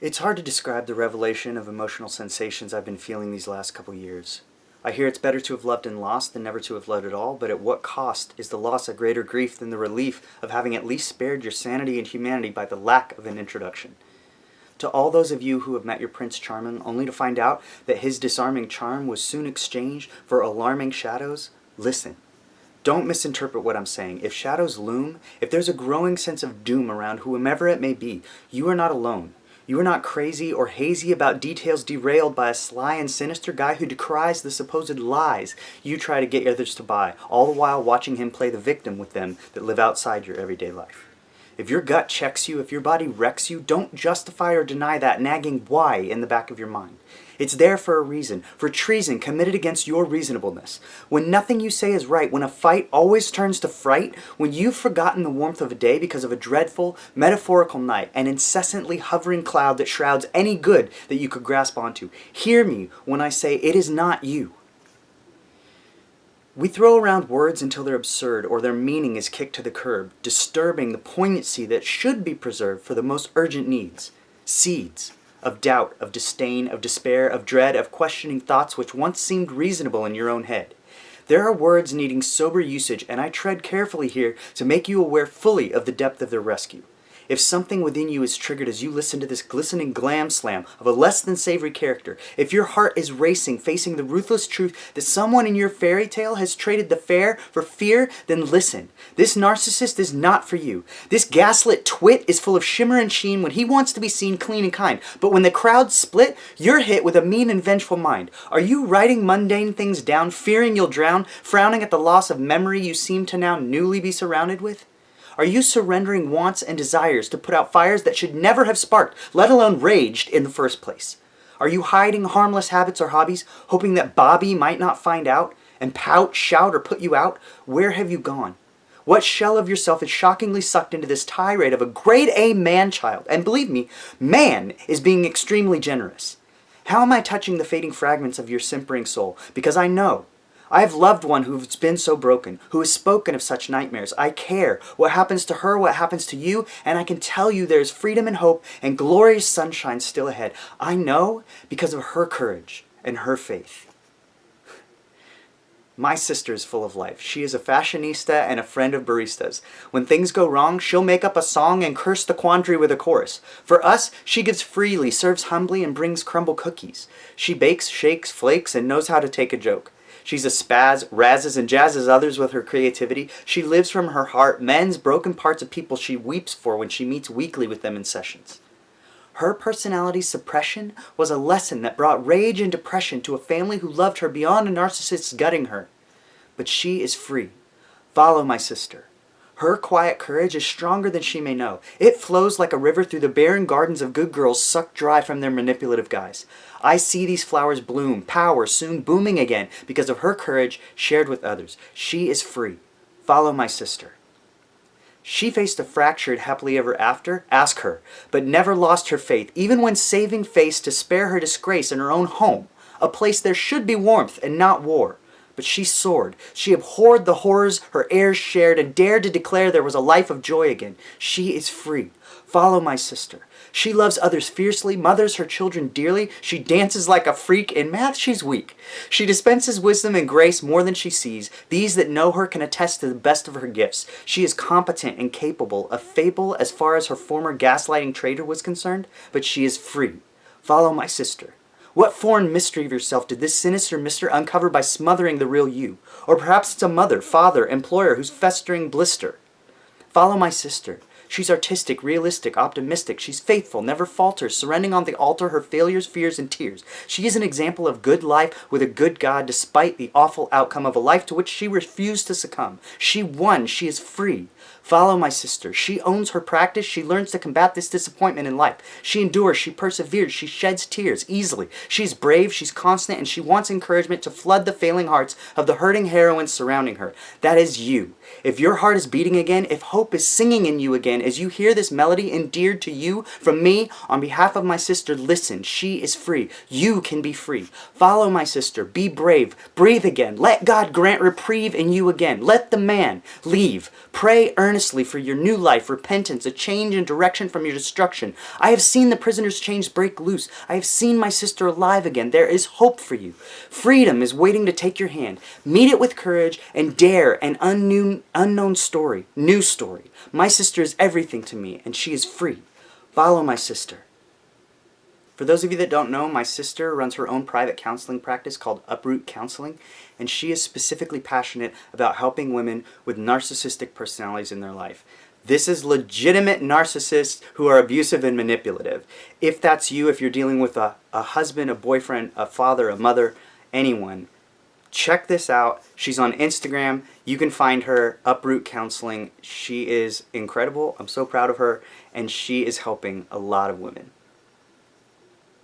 It's hard to describe the revelation of emotional sensations I've been feeling these last couple years. I hear it's better to have loved and lost than never to have loved at all, but at what cost is the loss a greater grief than the relief of having at least spared your sanity and humanity by the lack of an introduction? To all those of you who have met your Prince Charming only to find out that his disarming charm was soon exchanged for alarming shadows, listen. Don't misinterpret what I'm saying. If shadows loom, if there's a growing sense of doom around whomever it may be, you are not alone. You are not crazy or hazy about details derailed by a sly and sinister guy who decries the supposed lies you try to get others to buy, all the while watching him play the victim with them that live outside your everyday life. If your gut checks you, if your body wrecks you, don't justify or deny that nagging why in the back of your mind. It's there for a reason, for treason committed against your reasonableness. When nothing you say is right, when a fight always turns to fright, when you've forgotten the warmth of a day because of a dreadful, metaphorical night, an incessantly hovering cloud that shrouds any good that you could grasp onto, hear me when I say it is not you. We throw around words until they're absurd or their meaning is kicked to the curb, disturbing the poignancy that should be preserved for the most urgent needs. Seeds of doubt, of disdain, of despair, of dread, of questioning thoughts which once seemed reasonable in your own head. There are words needing sober usage, and I tread carefully here to make you aware fully of the depth of their rescue. If something within you is triggered as you listen to this glistening glam slam of a less than savory character, if your heart is racing, facing the ruthless truth that someone in your fairy tale has traded the fair for fear, then listen. This narcissist is not for you. This gaslit twit is full of shimmer and sheen when he wants to be seen clean and kind. But when the crowds split, you're hit with a mean and vengeful mind. Are you writing mundane things down, fearing you'll drown, frowning at the loss of memory you seem to now newly be surrounded with? Are you surrendering wants and desires to put out fires that should never have sparked, let alone raged, in the first place? Are you hiding harmless habits or hobbies, hoping that Bobby might not find out, and pout, shout, or put you out? Where have you gone? What shell of yourself is shockingly sucked into this tirade of a grade A man-child? And believe me, man is being extremely generous. How am I touching the fading fragments of your simpering soul? Because I know. I have loved one who's been so broken, who has spoken of such nightmares. I care what happens to her, what happens to you, and I can tell you there is freedom and hope and glorious sunshine still ahead. I know because of her courage and her faith. My sister is full of life. She is a fashionista and a friend of baristas. When things go wrong, she'll make up a song and curse the quandary with a chorus. For us, she gives freely, serves humbly, and brings crumble cookies. She bakes, shakes, flakes, and knows how to take a joke. She's a spaz, razzes, and jazzes others with her creativity. She lives from her heart, mends broken parts of people she weeps for when she meets weekly with them in sessions. Her personality suppression was a lesson that brought rage and depression to a family who loved her beyond a narcissist's gutting her. But she is free. Follow my sister. Her quiet courage is stronger than she may know. It flows like a river through the barren gardens of good girls sucked dry from their manipulative guys. I see these flowers bloom, power soon booming again because of her courage shared with others. She is free. Follow my sister. She faced a fractured happily ever after, ask her, but never lost her faith, even when saving face to spare her disgrace in her own home, a place there should be warmth and not war. But she soared. She abhorred the horrors her heirs shared and dared to declare there was a life of joy again. She is free. Follow my sister. She loves others fiercely, mothers her children dearly. She dances like a freak. In math, she's weak. She dispenses wisdom and grace more than she sees. These that know her can attest to the best of her gifts. She is competent and capable, a fable as far as her former gaslighting traitor was concerned, but she is free. Follow my sister. What foreign mystery of yourself did this sinister mister uncover by smothering the real you? Or perhaps it's a mother, father, employer who's festering blister. Follow my sister. She's artistic, realistic, optimistic. She's faithful, never falters, surrendering on the altar her failures, fears, and tears. She is an example of good life with a good God despite the awful outcome of a life to which she refused to succumb. She won. She is free. Follow my sister. She owns her practice. She learns to combat this disappointment in life. She endures. She perseveres. She sheds tears easily. She's brave. She's constant. And she wants encouragement to flood the failing hearts of the hurting heroines surrounding her. That is you. If your heart is beating again, if hope is singing in you again, as you hear this melody endeared to you from me, on behalf of my sister, listen. She is free. You can be free. Follow my sister. Be brave. Breathe again. Let God grant reprieve in you again. Let the man leave. Pray earnestly. earnestly for your new life, repentance, a change in direction from your destruction. I have seen the prisoner's chains break loose. I have seen my sister alive again. There is hope for you. Freedom is waiting to take your hand. Meet it with courage and dare an unknown story, new story. My sister is everything to me, and she is free. Follow my sister. For those of you that don't know, my sister runs her own private counseling practice called Uproot Counseling, and she is specifically passionate about helping women with narcissistic personalities in their life. This is legitimate narcissists who are abusive and manipulative. If that's you, if you're dealing with a husband, a boyfriend, a father, a mother, anyone, check this out. She's on Instagram. You can find her, Uproot Counseling. She is incredible. I'm so proud of her, and she is helping a lot of women.